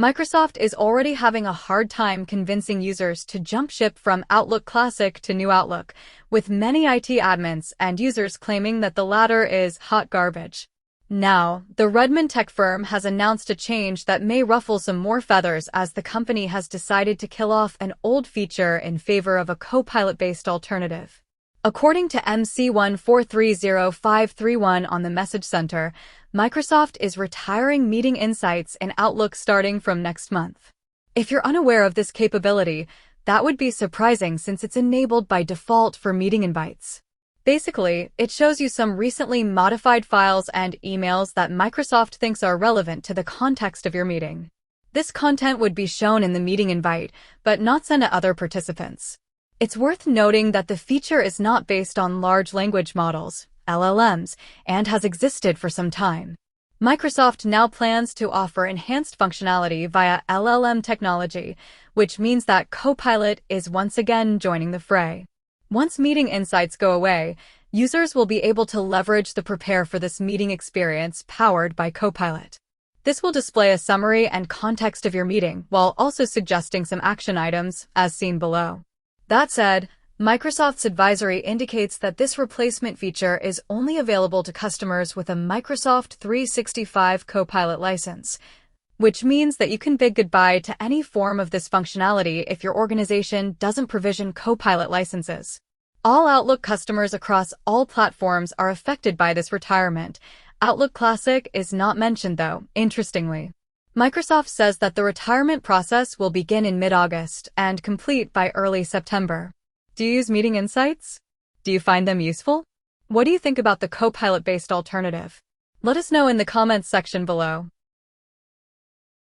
Microsoft is already having a hard time convincing users to jump ship from Outlook Classic to New Outlook, with many IT admins and users claiming that the latter is hot garbage. Now, the Redmond tech firm has announced a change that may ruffle some more feathers as the company has decided to kill off an old feature in favor of a Copilot-based alternative. According to MC1430531 on the Message Center, Microsoft is retiring Meeting Insights in Outlook starting from next month. If you're unaware of this capability, that would be surprising since it's enabled by default for meeting invites. Basically, it shows you some recently modified files and emails that Microsoft thinks are relevant to the context of your meeting. This content would be shown in the meeting invite, but not sent to other participants. It's worth noting that the feature is not based on large language models, LLMs, and has existed for some time. Microsoft now plans to offer enhanced functionality via LLM technology, which means that Copilot is once again joining the fray. Once meeting insights go away, users will be able to leverage the Prepare for this meeting experience powered by Copilot. This will display a summary and context of your meeting while also suggesting some action items, as seen below. That said, Microsoft's advisory indicates that this replacement feature is only available to customers with a Microsoft 365 Copilot license, which means that you can bid goodbye to any form of this functionality if your organization doesn't provision Copilot licenses. All Outlook customers across all platforms are affected by this retirement. Outlook Classic is not mentioned though, interestingly. Microsoft says that the retirement process will begin in mid-August and complete by early September. Do you use Meeting Insights? Do you find them useful? What do you think about the Copilot-based alternative? Let us know in the comments section below.